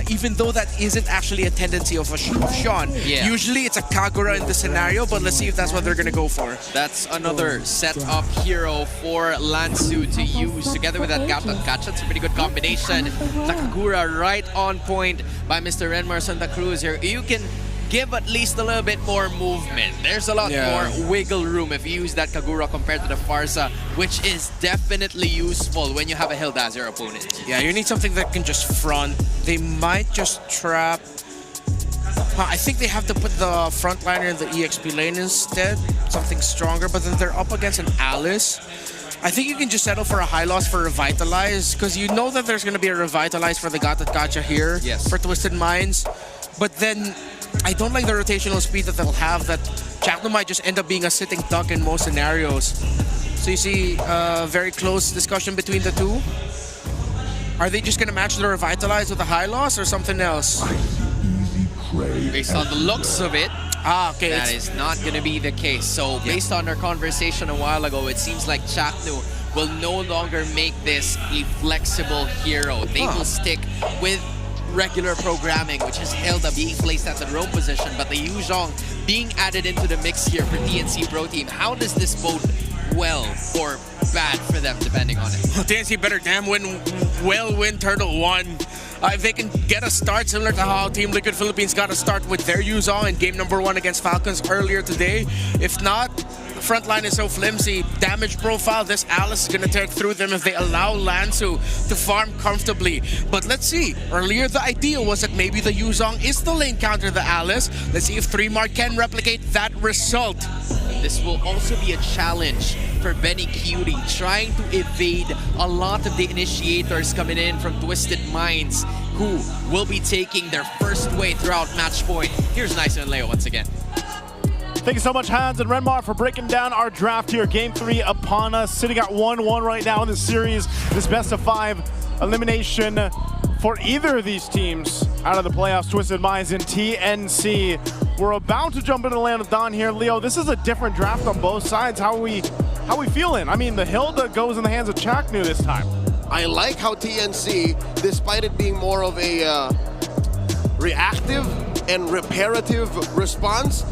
Even though that isn't actually a tendency of Sean. Yeah. Usually it's a Kagura in the scenario, but let's see if that's what they're gonna go for. That's another set-up hero for Lansu to use together with that Gatot Kacha. It's a pretty good combination. The Kagura right on point by Mr. Renmar Santa Cruz here. You can give at least a little bit more movement. There's a lot more wiggle room if you use that Kagura compared to the Farsa, which is definitely useful when you have a Hilda as your opponent. Yeah, you need something that can just front. They might just trap. I think they have to put the frontliner in the EXP lane instead. Something stronger, but then they're up against an Alice. I think you can just settle for a high loss for Revitalize, because you know that there's going to be a Revitalize for the Gatot Kacha here for Twisted Minds. But then I don't like the rotational speed that they'll have, that Chakno might just end up being a sitting duck in most scenarios. So you see a very close discussion between the two. Are they just going to match the Revitalize with a high loss or something else? Based on the looks of it, okay, that is not going to be the case. So based on our conversation a while ago, it seems like Chakno will no longer make this a flexible hero. They will stick with regular programming, which is Hilda being placed at the roam position, but the Yuzhong being added into the mix here for TNC Pro Team. How does this bode well or bad for them, depending on it? TNC better damn win Turtle 1. If they can get a start similar to how Team Liquid Philippines got a start with their Yuzhong in game number 1 against Falcons earlier today. If not, the front line is so flimsy. Damage profile, this Alice is going to take through them if they allow Lansu to farm comfortably. But let's see. Earlier, the idea was that maybe the Yuzhong is the lane counter the Alice. Let's see if 3Mark can replicate that result. This will also be a challenge for Benny Cutie, trying to evade a lot of the initiators coming in from Twisted Minds, who will be taking their first way throughout match point. Here's Nice and Leo once again. Thank you so much, Hans and Renmar, for breaking down our draft here. Game 3 upon us, sitting at 1-1 right now in this series. This best-of-5 elimination for either of these teams out of the playoffs, Twisted Minds and TNC. We're about to jump into the Land of Dawn here. Leo, this is a different draft on both sides. How are we feeling? I mean, the Hilda goes in the hands of Chaknu this time. I like how TNC, despite it being more of a reactive and reparative response,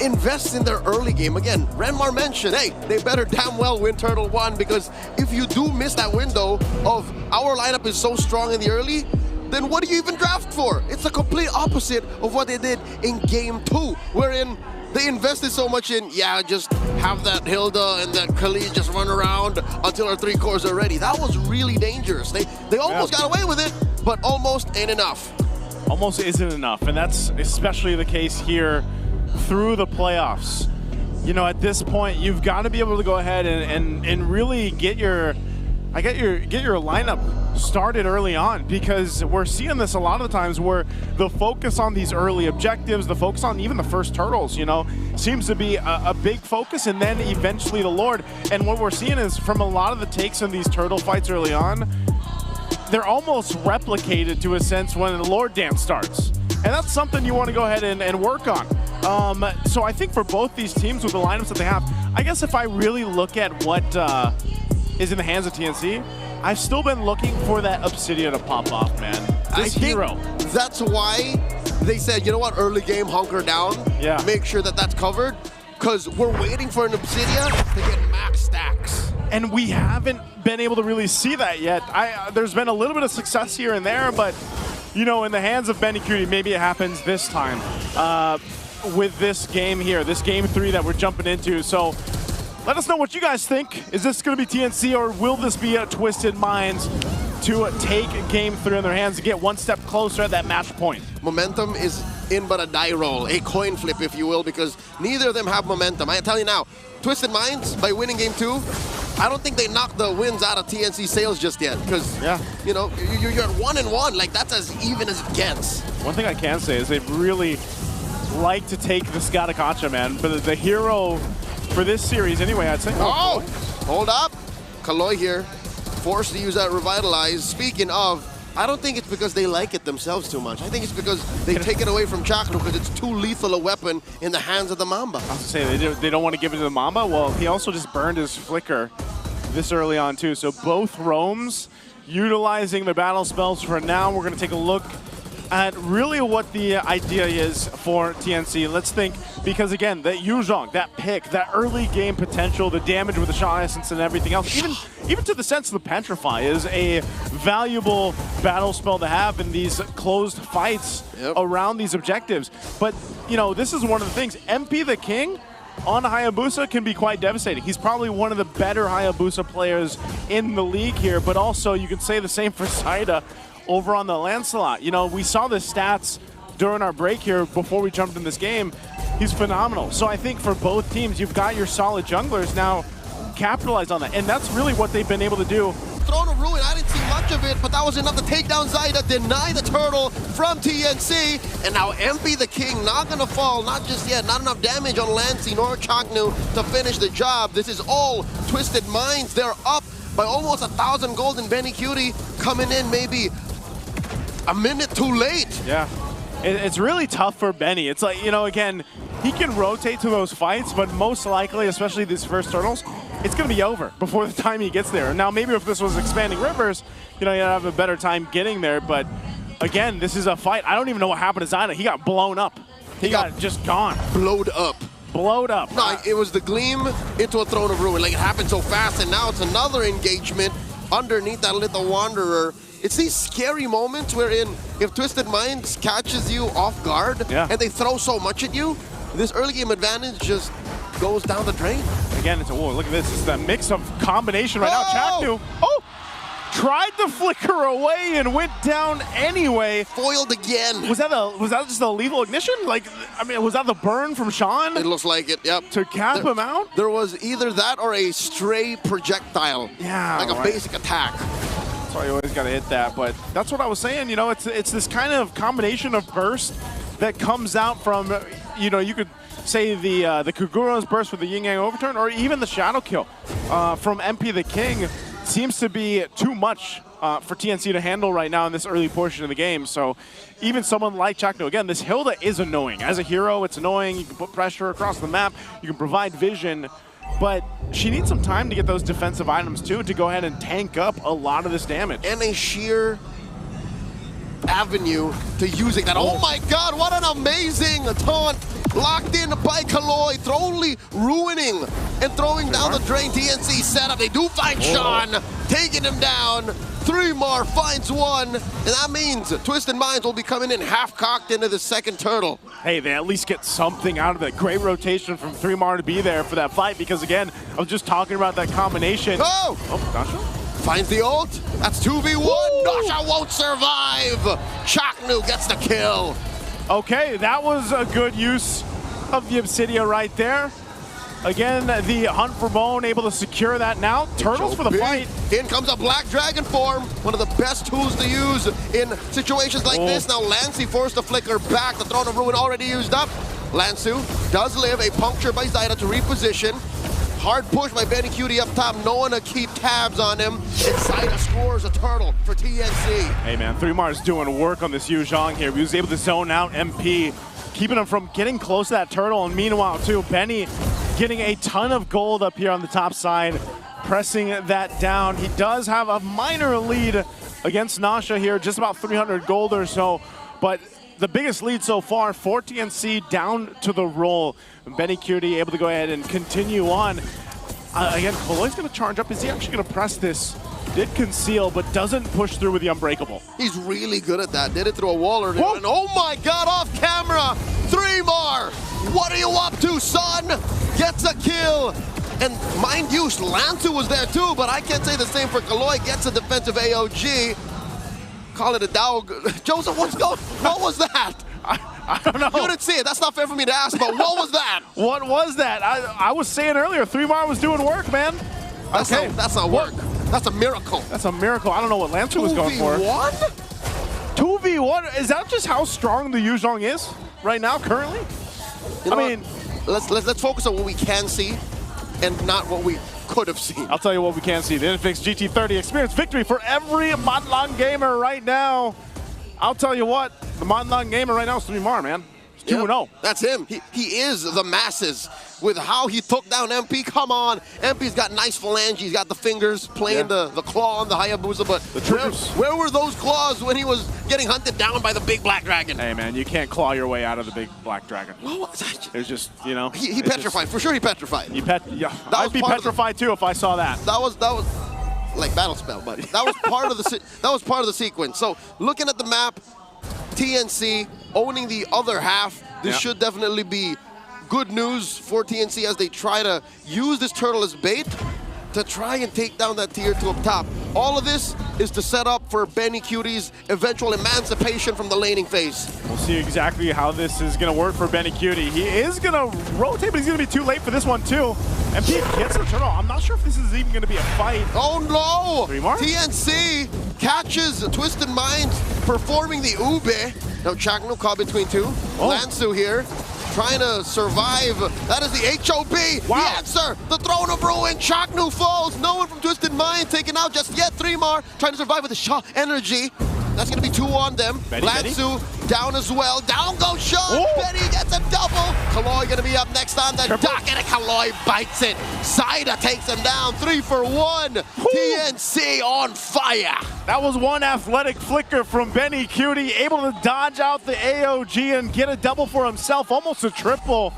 invest in their early game. Again, Renmar mentioned, hey, they better damn well win Turtle 1, because if you do miss that window of our lineup is so strong in the early, then what do you even draft for? It's the complete opposite of what they did in game 2, wherein they invested so much in, just have that Hilda and that Khalid just run around until our 3 cores are ready. That was really dangerous. They almost got away with it, but almost ain't enough. Almost isn't enough, and that's especially the case here through the playoffs. You know, at this point, you've got to be able to go ahead and really get your lineup started early on, because we're seeing this a lot of the times where the focus on these early objectives, the focus on even the first turtles, you know, seems to be a big focus, and then eventually the Lord. And what we're seeing is from a lot of the takes in these turtle fights early on, they're almost replicated to a sense when the Lord Dance starts. And that's something you want to go ahead and work on. So I think for both these teams with the lineups that they have, I guess if I really look at what is in the hands of TNC, I've still been looking for that Obsidian to pop off, man. This hero. That's why they said, you know what, early game, hunker down. Yeah. Make sure that that's covered, because we're waiting for an Obsidian to get max stacks. And we haven't been able to really see that yet. There's been a little bit of success here and there, but you know, in the hands of Benny Cutie, maybe it happens this time with this game here, this game 3 that we're jumping into. So let us know what you guys think. Is this going to be TNC, or will this be a Twisted Minds to take game 3 in their hands to get one step closer at that match point? Momentum is in but a die roll, a coin flip, if you will, because neither of them have momentum. I tell you now, Twisted Minds, by winning game 2, I don't think they knocked the wins out of TNC sales just yet, because, you know, you're at 1-1. Like, that's as even as it gets. One thing I can say is they've really like to take the Gatot, man. But the hero for this series, anyway, I'd say. Oh, hold up. Kaloy here, forced to use that Revitalize. Speaking of, I don't think it's because they like it themselves too much. I think it's because they take it away from Chakra because it's too lethal a weapon in the hands of the Mamba. I was to say, they don't want to give it to the Mamba. Well, he also just burned his Flicker this early on too. So both roams utilizing the battle spells for now. We're going to take a look at really what the idea is for TNC. Let's think, because again, that Yuzhong, that pick, that early game potential, the damage with the Shot Essence and everything else, even to the sense of the Petrify is a valuable battle spell to have in these closed fights around these objectives. But, you know, this is one of the things. MP the King on Hayabusa can be quite devastating. He's probably one of the better Hayabusa players in the league here, but also you can say the same for Saida over on the Lancelot. You know, we saw the stats during our break here before we jumped in this game. He's phenomenal. So I think for both teams, you've got your solid junglers now. Capitalize on that. And that's really what they've been able to do. Throne of Ruin, I didn't see much of it, but that was enough to take down Zaida, deny the turtle from TNC, and now MP the King not gonna fall, not just yet, not enough damage on Lancy nor Chaknu to finish the job. This is all Twisted Minds. They're up by almost 1,000 gold, and Benny Cutie coming in maybe a minute too late. Yeah, it's really tough for Benny. It's like, you know, again, he can rotate to those fights, but most likely, especially these first turtles, it's going to be over before the time he gets there. Now, maybe if this was Expanding Rivers, you know, you'd have a better time getting there. But again, this is a fight. I don't even know what happened to Zaida. He got blown up. He got just gone. Blowed up. Blowed up. No, it was the Gleam into a Throne of Ruin. Like, it happened so fast, and now it's another engagement underneath that little Wanderer. It's these scary moments wherein if Twisted Minds catches you off guard and they throw so much at you, this early game advantage just goes down the drain. Again, it's a look at this. It's that mix of combination right now. Chaknu, tried to flicker away and went down anyway. Foiled again. Was that just a lethal ignition? Like, I mean, was that the burn from Sean? It looks like it, yep. To cap him out? There was either that or a stray projectile. Yeah, like a basic attack. That's why you always got to hit that. But that's what I was saying. You know, it's this kind of combination of burst that comes out from, you know, you could say the Kagura's burst with the Yin Yang Overturn, or even the Shadow Kill from MP the King seems to be too much for TNC to handle right now in this early portion of the game. So even someone like Chaknu, again, this Hilda is annoying. As a hero, it's annoying. You can put pressure across the map. You can provide vision. But she needs some time to get those defensive items, too, to go ahead and tank up a lot of this damage. And a sheer avenue to using that. Oh my god, what an amazing taunt! Locked in by Kaloi, totally ruining and throwing down the drain. TNC setup. They do find Sean, taking him down. 3mar finds one, and that means Twisted Minds will be coming in half-cocked into the second turtle. Hey, they at least get something out of it. Great rotation from 3mar to be there for that fight, because again, I was just talking about that combination. Oh, Nasha? Finds the ult. That's 2v1. Nasha won't survive. Chaknu gets the kill. Okay, that was a good use of the Obsidia right there. Again, the Hunt for Bone able to secure that now. Turtles for the fight. In comes a Black Dragon form. One of the best tools to use in situations like this. Now Lancy forced to flicker back. The Throne of Ruin already used up. Lansu does live. A puncture by Zaida to reposition. Hard push by Benny Cutie up top. No one to keep tabs on him. And Zaida scores a turtle for TNC. Hey man, 3mar is doing work on this Yuzhong here. He was able to zone out MP, keeping him from getting close to that turtle. And meanwhile, too, Benny getting a ton of gold up here on the top side, pressing that down. He does have a minor lead against Nasha here, just about 300 gold or so. But the biggest lead so far for TNC down to the roll. Benny Cutie able to go ahead and continue on. Again, Kaloi's going to charge up. Is he actually going to press this? Did conceal, but doesn't push through with the Unbreakable. He's really good at that. Did it through a wall or and oh my god, off camera! 3mar! What are you up to, son? Gets a kill. And mind you, Lantu was there too, but I can't say the same for Kaloi. Gets a defensive AOG. Call it a dog. Joseph, what was that? I don't know. You didn't see it. That's not fair for me to ask, but what was that? What was that? I was saying earlier, 3mar was doing work, man. That's not work. That's a miracle. That's a miracle. I don't know what Lancer was going for. 2v1? 2v1? Is that just how strong the Yuzhong is right now, currently? I mean, let's focus on what we can see and not what we could have seen. I'll tell you what we can see. The Infix GT30 experience victory for every Modlong gamer right now. I'll tell you what, the Modlong gamer right now is 3mar, man. It's 2-0. That's him. He is the masses with how he took down MP. Come on. MP's got nice phalange. He's got the fingers playing the claw on the Hayabusa. But where were those claws when he was getting hunted down by the big black dragon? Hey, man, you can't claw your way out of the big black dragon. There's just, you know. He petrified. For sure he petrified. I'd be petrified too if I saw that. That was like battle spell, but that was part of the sequence. So looking at the map, TNC owning the other half. This should definitely be good news for TNC as they try to use this turtle as bait to try and take down that tier 2 up top. All of this is to set up for Benny Cutie's eventual emancipation from the laning phase. We'll see exactly how this is going to work for Benny Cutie. He is going to rotate, but he's going to be too late for this one too. And Pete gets the turtle. I'm not sure if this is even going to be a fight. Oh no! 3 more? TNC catches Twisted Minds performing the ube. Now Chakno caught between two. Lansu here, trying to survive. That is the HOB. Wow. The answer. The Throne of Ruin. Chaknu falls. No one from Twisted Mind taken out just yet. 3 more. Trying to survive with the Shaw energy. That's going to be 2 on them. Lansu down as well. Down goes Sean. Ooh. Betty gets a double. Kaloi going to be up next on the docket. And Kaloi bites it. Zaida takes him down. 3 for 1. TNC on fire. That was one athletic flicker from Benny Cutie, able to dodge out the AOG and get a double for himself, almost a triple.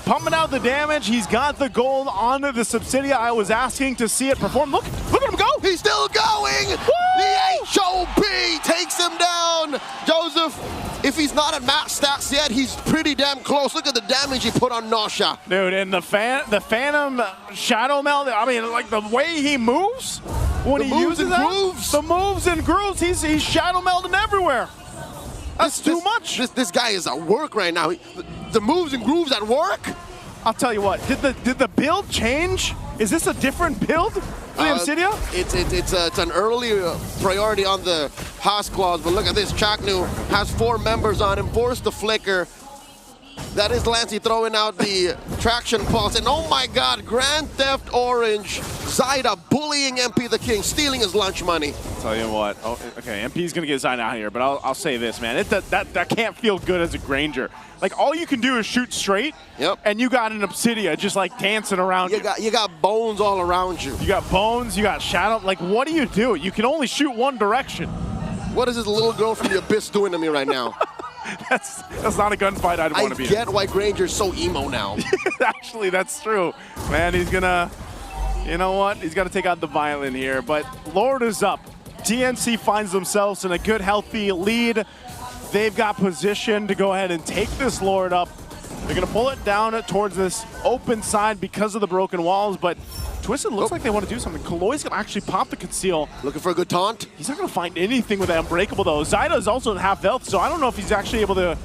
Pumping out the damage. He's got the gold on the Subsidia. I was asking to see it perform. Look at him go. He's still going. Woo! The HOB takes him down. Joseph, if he's not at max stats yet, he's pretty damn close. Look at the damage he put on Nosha. Dude, and the Phantom Shadow Meld, I mean, like the way he moves when he uses that, the moves and grooves, he's Shadow Melding everywhere. That's too much. This guy is at work right now. The moves and grooves at work. I'll tell you what. Did the build change? Is this a different build for the Obsidia? It's an early priority on the Haas clause, but look at this. Chaknu has 4 members on him. Force the flicker. That is Lancey throwing out the traction pulse. And oh my God, Grand Theft Orange. Zaida bullying MP the King, stealing his lunch money. Tell you what. Oh, okay, MP's gonna get Zaida out here, but I'll say this, man. That can't feel good as a Granger. Like all you can do is shoot straight, and you got an Obsidia just like dancing around you. You got bones all around you. You got bones, you got shadow. Like what do? You can only shoot one direction. What is this little girl from the Abyss doing to me right now? That's not a gunfight I'd want to be in. I get why Granger's so emo now. Actually, that's true. Man, he's gonna, you know what? He's gonna take out the violin here, but Lord is up. TNC finds themselves in a good, healthy lead. They've got position to go ahead and take this Lord up. They're gonna pull it down towards this open side because of the broken walls, but Twisted looks like they want to do something. Kaloi's gonna actually pop the conceal. Looking for a good taunt. He's not gonna find anything with that Unbreakable though. Zaida is also in half health, so I don't know if he's actually able to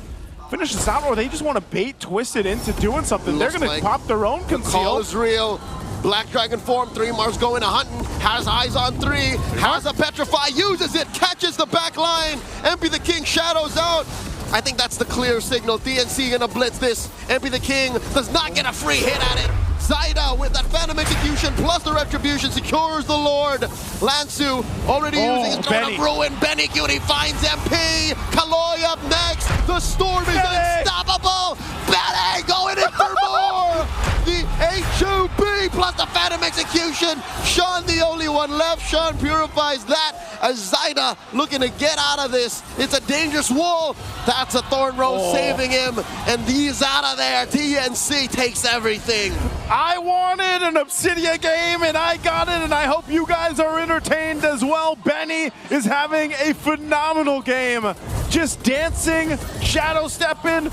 finish this out or they just want to bait Twisted into doing something. They're gonna pop their own conceal. The call is real. Black Dragon form, 3 Mars going a hunting, has eyes on 3, has a petrify, uses it, catches the back line. MP the King shadows out. I think that's the clear signal. TNC gonna blitz this. MP the King does not get a free hit at it. Zaida with that Phantom Execution plus the Retribution secures the Lord. Lansu already using his Throne of Ruin. Benny Cutie finds MP. Kaloi up next. The storm is unstoppable. Benny going in for more. The HOB plus the Phantom Execution. Sean the only one left. Sean purifies that as Zaida looking to get out of this. It's a dangerous wall. That's a Thorn Rose saving him. And he's out of there. TNC takes everything. I wanted an Obsidia game and I got it, and I hope you guys are entertained as well. Benny is having a phenomenal game. Just dancing, shadow stepping,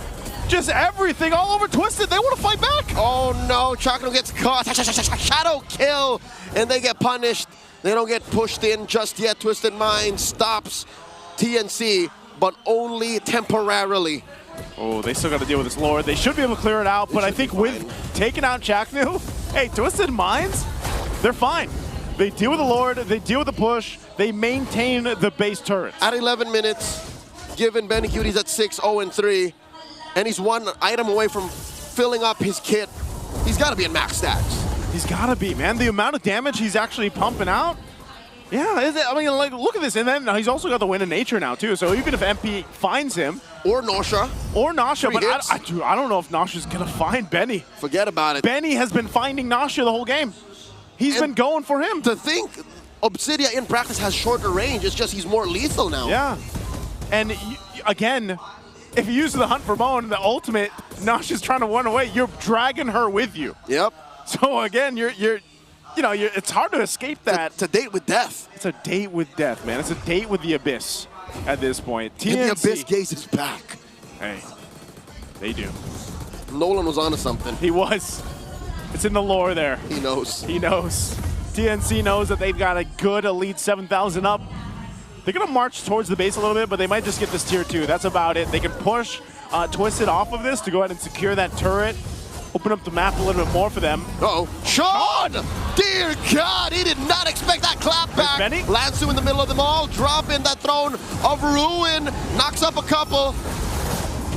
just everything all over Twisted. They want to fight back. Oh no, Chakno gets caught. Shadow kill, and they get punished. They don't get pushed in just yet. Twisted Mind stops TNC, but only temporarily. Oh, they still got to deal with this Lord. They should be able to clear it out, but I think with taking out Chaknu, hey, Twisted Minds, they're fine. They deal with the Lord, they deal with the push, they maintain the base turrets. At 11 minutes, given Benny Cutie's at 6-0-3, and he's 1 item away from filling up his kit. He's got to be in max stats. He's got to be, man. The amount of damage he's actually pumping out, Yeah, I mean, like, look at this. And then he's also got the Wind of Nature now, too. So even if MP finds him. Or Nosha. But I don't know if Nosha's going to find Benny. Forget about it. Benny has been finding Nosha the whole game. He's been going for him. To think Obsidia in practice has shorter range, it's just he's more lethal now. Yeah. And again, if you use the Hunt for Bone, the ultimate, Nosha's trying to run away, you're dragging her with you. Yep. So again, it's hard to escape that. It's a date with death. It's a date with death, man. It's a date with the Abyss at this point. TNC, and the Abyss gaze is back. Hey, they do. Nolan was onto something. He was. It's in the lore there. He knows. He knows. TNC knows that they've got a good Elite 7,000 up. They're going to march towards the base a little bit, but they might just get this tier 2. That's about it. They can push Twisted off of this to go ahead and secure that turret. Open up the map a little bit more for them. Uh-oh. Sean! Dear God, he did not expect that clap back. Benny? Lansu in the middle of them all, dropping that Throne of Ruin. Knocks up a couple.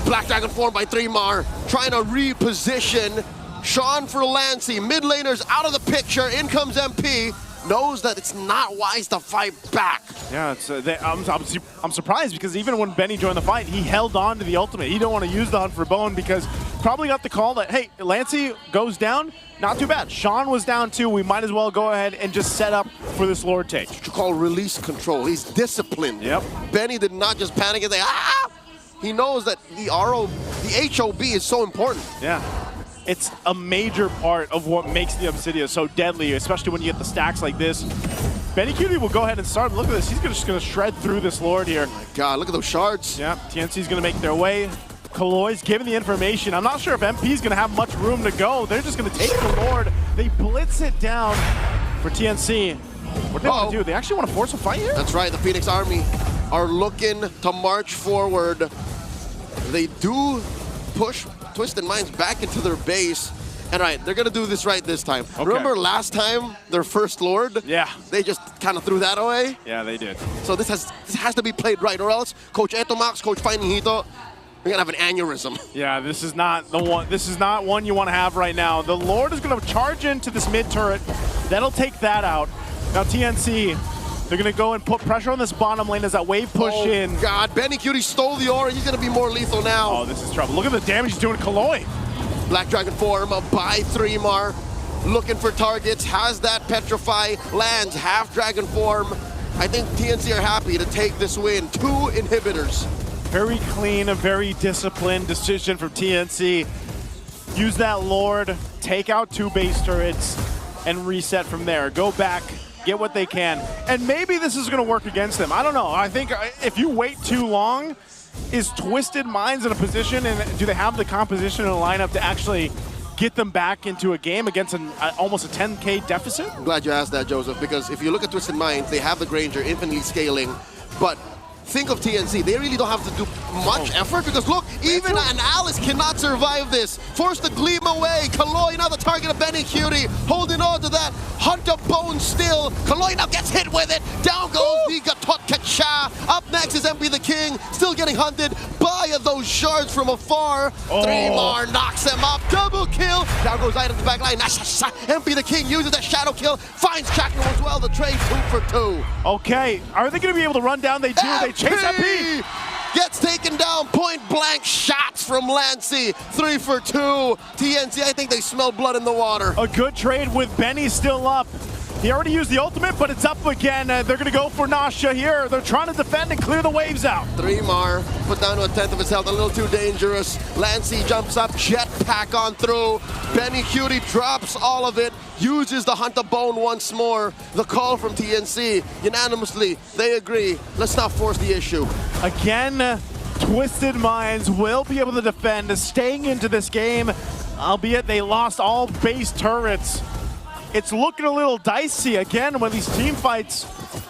Black Dragon formed by 3mar, trying to reposition. Sean for Lancy. Mid laners out of the picture. In comes MP. Knows that it's not wise to fight back. Yeah, it's, I'm surprised because even when Benny joined the fight, he held on to the ultimate. He didn't want to use the Hunt for Bone because probably got the call that, hey, Lancy goes down, not too bad. Sean was down too. We might as well go ahead and just set up for this Lord take. What you call release control. He's disciplined. Yep. Benny did not just panic and say, ah! He knows that the HOB is so important. Yeah. It's a major part of what makes the Obsidia so deadly, especially when you get the stacks like this. Benny Cutie will go ahead and start. Look at this. He's just going to shred through this Lord here. Oh my God, look at those shards. Yeah, TNC's going to make their way. Kaloi's giving the information. I'm not sure if MP's going to have much room to go. They're just going to take the Lord. They blitz it down for TNC. What do they want to do? They actually want to force a fight here? That's right. The Phoenix Army are looking to march forward. They do push Twisted Minds back into their base. And right, they're going to do this right this time. Okay. Remember last time, their first Lord? Yeah. They just kind of threw that away? Yeah, they did. So this has to be played right, or else Coach Etomax, Coach Finding Hito, we're going to have an aneurysm. Yeah, this is not the one. This is not one you want to have right now. The Lord is going to charge into this mid turret. That'll take that out. Now TNC, they're going to go and put pressure on this bottom lane as that wave push in. Oh God, Benny Cutie stole the aura. He's going to be more lethal now. Oh, this is trouble. Look at the damage he's doing to Kaloi. Black Dragon form by 3mar. Looking for targets. Has that petrify. Lands half dragon form. I think TNC are happy to take this win. 2 inhibitors. Very clean, a very disciplined decision from TNC. Use that Lord, take out 2 base turrets, and reset from there. Go back, get what they can. And maybe this is going to work against them. I don't know. I think if you wait too long, is Twisted Minds in a position, and do they have the composition and lineup to actually get them back into a game against almost a 10K deficit? I'm glad you asked that, Joseph, because if you look at Twisted Minds, they have the Granger infinitely scaling, but think of TNC. They really don't have to do much effort because look, even an Alice cannot survive this. Force the Gleam away. Kaloi now the target of Benny Cutie, holding on to that. Hunter Bone still. Kaloi now gets hit with it. Down goes the Gatot Kacha. Up next is MP the King, still getting hunted by those shards from afar. 3mar knocks him up. Double kill. Down goes Ida to the back line. MP the King uses that shadow kill. Finds Chakno as well. The trade 2 for 2. Okay, are they going to be able to run down? They do. They chase MP. Gets taken down, point blank shots from Lancy. 3 for 2. TNC, I think they smell blood in the water. A good trade with Benny still up. He already used the ultimate, but it's up again. They're going to go for Nasha here. They're trying to defend and clear the waves out. 3mar, put down to 1/10 of his health, a little too dangerous. Lancy jumps up, jetpack on through. Benny Cutie drops all of it, uses the Hunter Bone once more. The call from TNC, unanimously, they agree. Let's not force the issue. Again, Twisted Minds will be able to defend, staying into this game, albeit they lost all base turrets. It's looking a little dicey again when these team fights.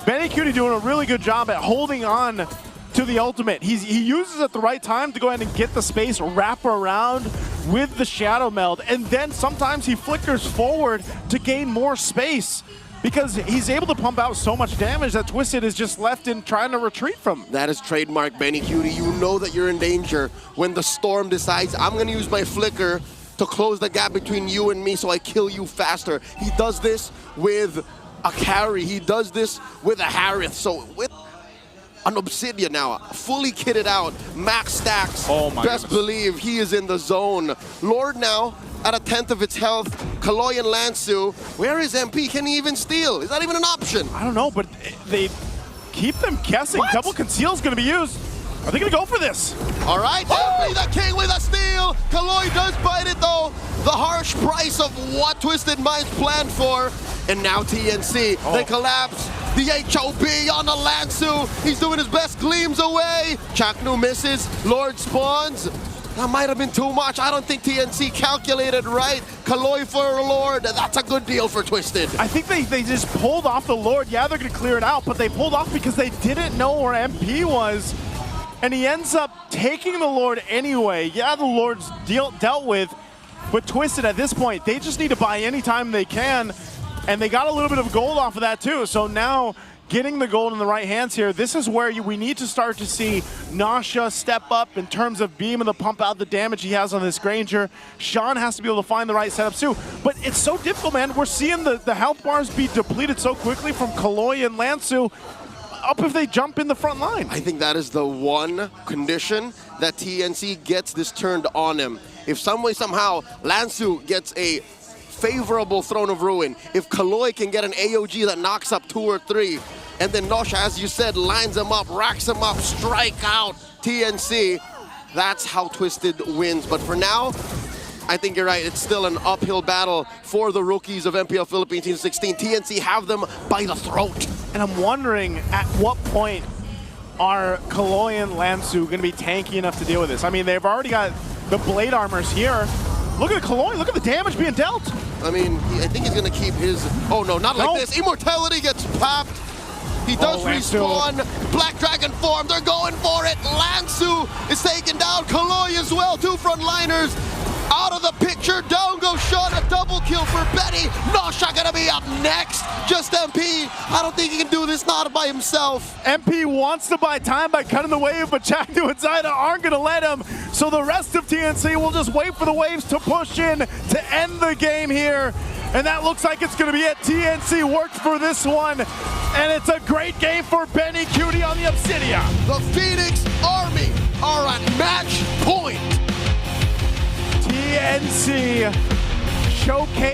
Benny Cutie doing a really good job at holding on to the ultimate. He uses it at the right time to go ahead and get the space, wrap around with the Shadow Meld, and then sometimes he flickers forward to gain more space because he's able to pump out so much damage that Twisted is just left in trying to retreat from. That is trademark Benny Cutie. You know that you're in danger when the Storm decides, I'm going to use my flicker to close the gap between you and me so I kill you faster. He does this with a carry. He does this with a Harith. So with an Obsidian now, fully kitted out, max stacks. Oh my Best goodness. believe he is in the zone. Lord now at 1/10 of its health. Kaloy and Lansu. Where is MP? Can he even steal? Is that even an option? I don't know, but they keep them guessing. What? Double conceal is going to be used. Are they going to go for this? All right, MP the king with a steal. Kaloy does bite it though. The harsh price of what Twisted Minds planned for. And now TNC, they collapse. The HOB on the Lansu. He's doing his best, gleams away. Chaknu misses, Lord spawns. That might have been too much. I don't think TNC calculated right. Kaloy for a Lord, that's a good deal for Twisted. I think they just pulled off the Lord. Yeah, they're going to clear it out, but they pulled off because they didn't know where MP was. And he ends up taking the Lord anyway. Yeah, the Lord's dealt with, but Twisted at this point, they just need to buy any time they can. And they got a little bit of gold off of that too. So now getting the gold in the right hands here, this is where we need to start to see Nasha step up in terms of being able to pump out the damage he has on this Granger. Sean has to be able to find the right setups too. But it's so difficult, man. We're seeing the health bars be depleted so quickly from Kaloy and Lansu up if they jump in the front line. I think that is the one condition that TNC gets this turned on him. If some way, somehow, Lansu gets a favorable Throne of Ruin, if Kaloy can get an AOG that knocks up 2 or 3, and then Nosha, as you said, lines him up, racks him up, strike out TNC, that's how Twisted wins. But for now, I think you're right. It's still an uphill battle for the rookies of MPL Philippines Team 16. TNC have them by the throat. And I'm wondering at what point are Kaloy and Lansu going to be tanky enough to deal with this? I mean, they've already got the blade armors here. Look at Kaloy, look at the damage being dealt. I mean, I think he's going to keep his... Oh, no, not like this. Immortality gets popped. He does respawn. Black Dragon form. They're going for it. Lansu is taken down. Kaloy as well. 2 frontliners out of the picture. Down goes Sean. A double kill for Betty. Nosha going to be up next. Just MP. I don't think he can do this not by himself. MP wants to buy time by cutting the wave, but Chaknu and Zaida aren't going to let him. So the rest of TNC will just wait for the waves to push in to end the game here. And that looks like it's going to be it. TNC worked for this one. And it's a great game for Benny Cutie on the Obsidian. The Phoenix Army are at match point. TNC showcase.